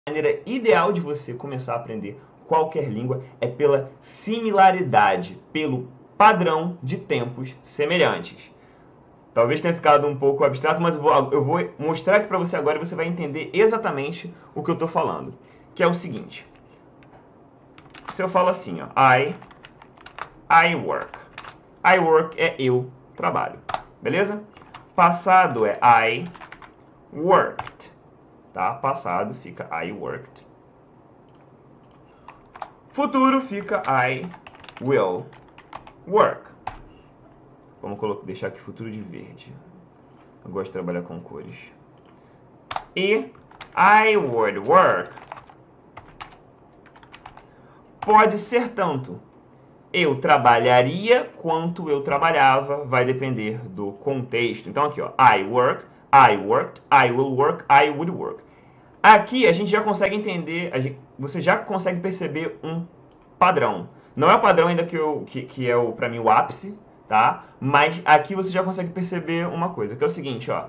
maneira ideal de você começar a aprender qualquer língua é pela similaridade, pelo padrão de tempos semelhantes. Talvez tenha ficado um pouco abstrato, mas eu vou mostrar aqui para você agora e você vai entender exatamente o que eu estou falando. Que é o seguinte. Se eu falo assim, ó, I work. I work é eu trabalho. Beleza? Passado é I worked. Tá? Passado fica I worked. Futuro fica I will work. Vamos deixar aqui futuro de verde. Eu gosto de trabalhar com cores. E I would work pode ser tanto eu trabalharia quanto eu trabalhava, vai depender do contexto. Então aqui, ó, I work, I worked, I will work, I would work. Aqui a gente já consegue entender, você já consegue perceber um padrão. Não é o padrão ainda que é para mim o ápice, tá? Mas aqui você já consegue perceber uma coisa, que é o seguinte, ó.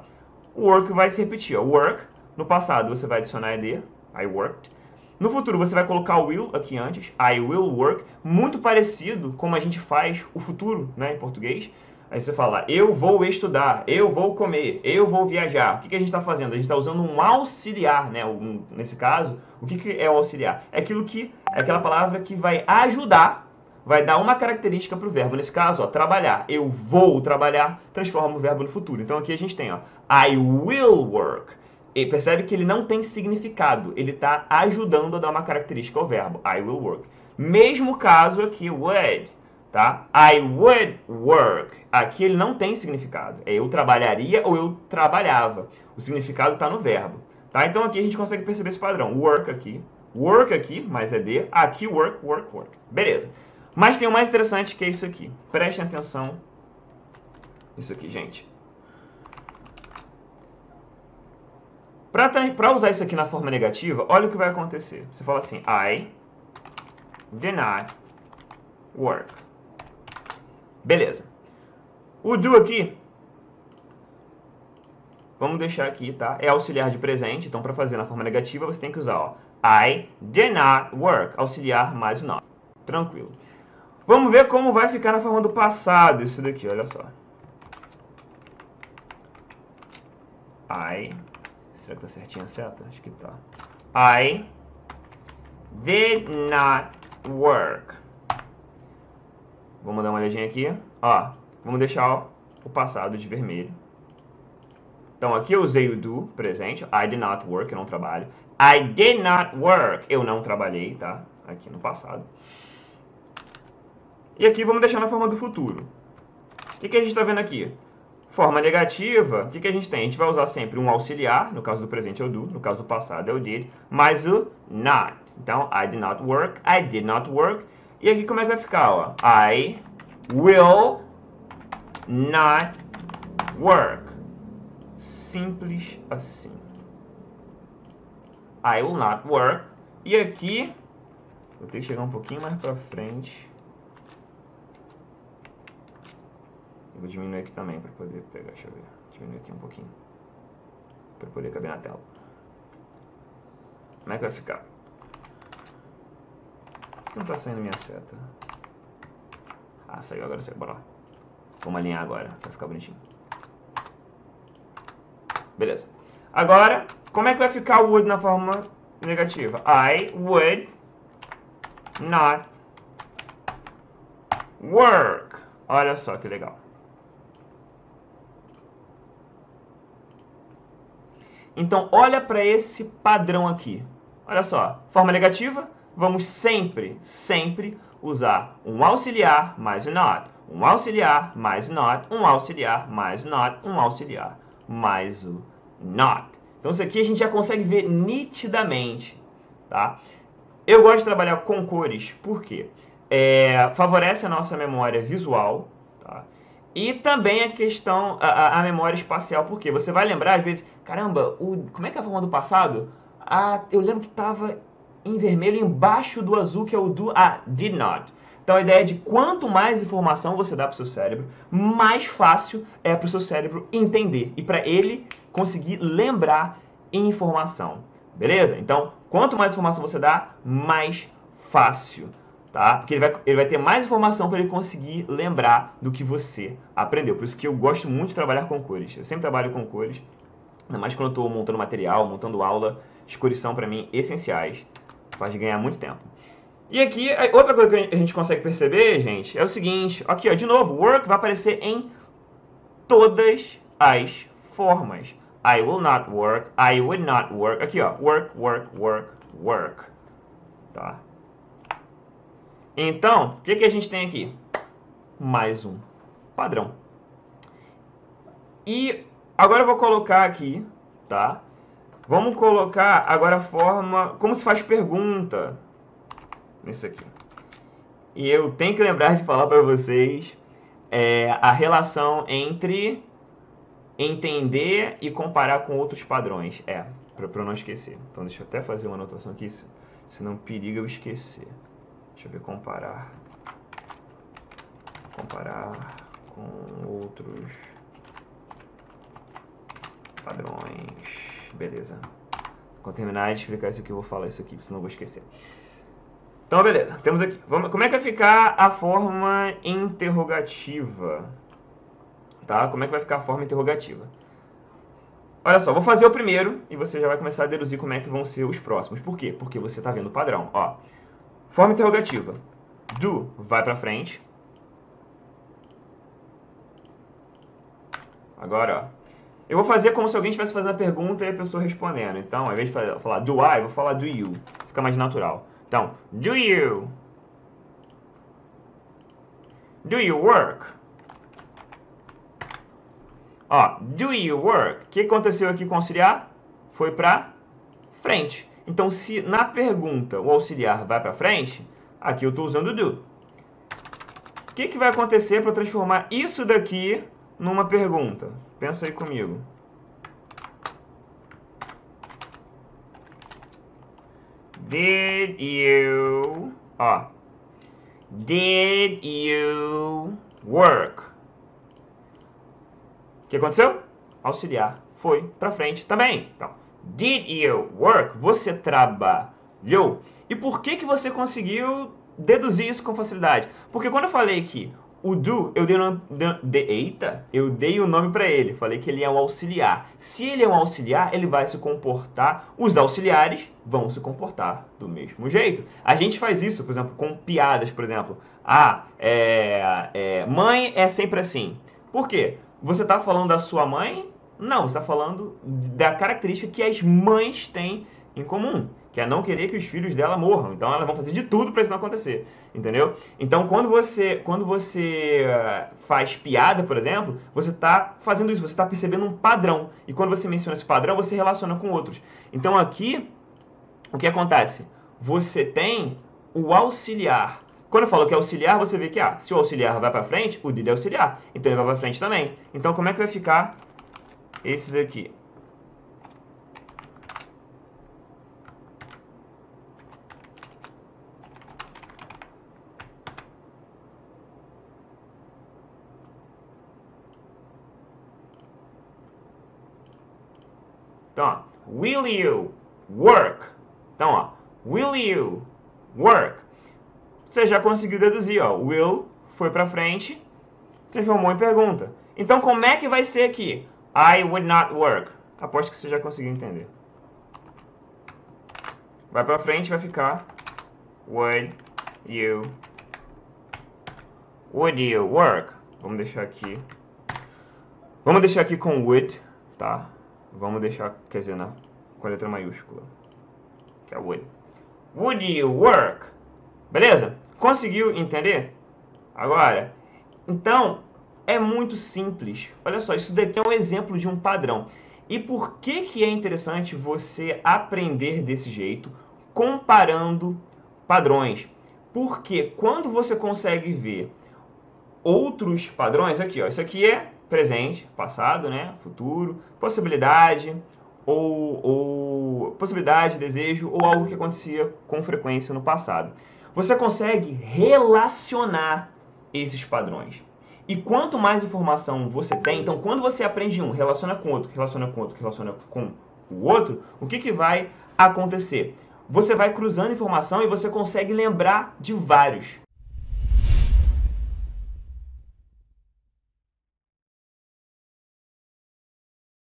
O work vai se repetir, ó. Work, no passado você vai adicionar ed, I worked. No futuro você vai colocar o will aqui antes, I will work, muito parecido como a gente faz o futuro, né, em português. Aí você fala, eu vou estudar, eu vou comer, eu vou viajar. O que a gente está fazendo? A gente está usando um auxiliar, né? Nesse caso, o que é o auxiliar? É aquela palavra que vai ajudar, vai dar uma característica para o verbo. Nesse caso, ó, trabalhar. Eu vou trabalhar, transforma o verbo no futuro. Então aqui a gente tem, ó, I will work. E percebe que ele não tem significado. Ele está ajudando a dar uma característica ao verbo. I will work. Mesmo caso aqui, would. Tá? I would work. Aqui ele não tem significado. É eu trabalharia ou eu trabalhava. O significado está no verbo. Tá? Então aqui a gente consegue perceber esse padrão. Work aqui, mais é de. Aqui work, work, work. Beleza. Mas tem o mais interessante que é isso aqui. Prestem atenção. Isso aqui, gente. Para usar isso aqui na forma negativa, olha o que vai acontecer. Você fala assim, I did not work. Beleza. O do aqui, vamos deixar aqui, tá? É auxiliar de presente, então para fazer na forma negativa você tem que usar, ó, I did not work, auxiliar mais o not. Tranquilo. Vamos ver como vai ficar na forma do passado isso daqui, olha só. Será que tá certinho a seta? Acho que tá. I did not work. Vamos dar uma olhadinha aqui. Ó, vamos deixar ó, o passado de vermelho. Então aqui eu usei o do, presente. I did not work, eu não trabalho. I did not work, eu não trabalhei, tá? Aqui no passado. E aqui vamos deixar na forma do futuro. O que a gente está vendo aqui? Forma negativa, o que a gente tem? A gente vai usar sempre um auxiliar, no caso do presente é o do, no caso do passado é o did, mais o not. Então, I did not work, I did not work. E aqui como é que vai ficar? Ó? I will not work. Simples assim. I will not work. E aqui, vou ter que chegar um pouquinho mais para frente. Vou diminuir aqui também para poder pegar, deixa eu ver, diminuir aqui um pouquinho, para poder caber na tela. Como é que vai ficar? Por que não está saindo minha seta? Ah, saiu, agora saiu, bora lá. Vamos alinhar agora, para ficar bonitinho. Beleza. Agora, como é que vai ficar o would na forma negativa? I would not work. Olha só que legal. Então, olha para esse padrão aqui. Olha só, forma negativa, vamos sempre usar um auxiliar mais o not, um auxiliar mais o not, um auxiliar mais o not, um auxiliar mais o not. Então, isso aqui a gente já consegue ver nitidamente, tá? Eu gosto de trabalhar com cores, por quê? Favorece a nossa memória visual, tá? E também a questão, a memória espacial, porque você vai lembrar, às vezes, caramba, como é que é a forma do passado? Eu lembro que estava em vermelho embaixo do azul, que é o do did not. Então a ideia é de quanto mais informação você dá para o seu cérebro, mais fácil é para o seu cérebro entender e para ele conseguir lembrar informação. Beleza? Então, quanto mais informação você dá, mais fácil, tá? Porque ele vai ter mais informação para ele conseguir lembrar do que você aprendeu. Por isso que eu gosto muito de trabalhar com cores. Eu sempre trabalho com cores, ainda mais quando eu estou montando material, montando aula. As cores são, para mim, essenciais. Faz ganhar muito tempo. E aqui, outra coisa que a gente consegue perceber, gente, é o seguinte. Aqui, ó, de novo, work vai aparecer em todas as formas. I will not work, I would not work. Aqui, ó, work, work, work, work. Tá? Então, o que a gente tem aqui? Mais um padrão. E agora eu vou colocar aqui, tá? Vamos colocar agora a forma, como se faz pergunta. Nesse aqui. E eu tenho que lembrar de falar para vocês a relação entre entender e comparar com outros padrões. Para eu não esquecer. Então deixa eu até fazer uma anotação aqui, senão periga eu esquecer. Deixa eu ver, comparar. Comparar com outros padrões. Beleza. Quando terminar de explicar isso aqui, eu vou falar isso aqui, senão eu vou esquecer. Então, beleza. Temos aqui. Como é que vai ficar a forma interrogativa? Tá? Como é que vai ficar a forma interrogativa? Olha só, vou fazer o primeiro e você já vai começar a deduzir como é que vão ser os próximos. Por quê? Porque você está vendo o padrão. Ó, forma interrogativa. Do vai pra frente. Agora, ó. Eu vou fazer como se alguém estivesse fazendo a pergunta e a pessoa respondendo. Então, ao invés de falar do I, eu vou falar do you. Fica mais natural. Então, do you work? Ó, do you work? O que aconteceu aqui com o auxiliar? Foi pra frente. Então, se na pergunta o auxiliar vai pra frente, aqui eu estou usando do. O que vai acontecer para eu transformar isso daqui numa pergunta? Pensa aí comigo. Did you... Ó. Did you work? O que aconteceu? Auxiliar foi pra frente também. Então, did you work? Você trabalhou. E por que você conseguiu deduzir isso com facilidade? Porque quando eu falei que o do, eu dei o nome para ele. Falei que ele é um auxiliar. Se ele é um auxiliar, ele vai se comportar. Os auxiliares vão se comportar do mesmo jeito. A gente faz isso, por exemplo, com piadas, por exemplo. Mãe é sempre assim. Por quê? Você está falando da sua mãe? Não, você está falando da característica que as mães têm em comum, que é não querer que os filhos dela morram. Então elas vão fazer de tudo para isso não acontecer, entendeu? Então quando você faz piada, por exemplo, você está fazendo isso, você está percebendo um padrão. E quando você menciona esse padrão, você relaciona com outros. Então aqui, o que acontece? Você tem o auxiliar. Quando eu falo que é auxiliar, você vê que se o auxiliar vai para frente, o did é auxiliar. Então ele vai para frente também. Então como é que vai ficar esses aqui? Então, ó, will you work? Então, ó, will you work? Você já conseguiu deduzir, ó, will foi pra frente, transformou em pergunta. Então, como é que vai ser aqui? I would not work. Aposto que você já conseguiu entender. Vai pra frente, vai ficar would you work? Vamos deixar aqui. Vamos deixar aqui com would, tá? Vamos deixar, quer dizer, com a letra maiúscula. Que é would. Would you work? Beleza? Conseguiu entender? Agora, então, é muito simples. Olha só, isso daqui é um exemplo de um padrão. E por que é interessante você aprender desse jeito, comparando padrões? Porque quando você consegue ver outros padrões, aqui, ó, isso aqui é presente, passado, né, futuro, possibilidade, ou possibilidade, desejo, ou algo que acontecia com frequência no passado. Você consegue relacionar esses padrões. E quanto mais informação você tem, então quando você aprende um, relaciona com outro, relaciona com outro, relaciona com o outro, o que, que vai acontecer? Você vai cruzando informação e você consegue lembrar de vários.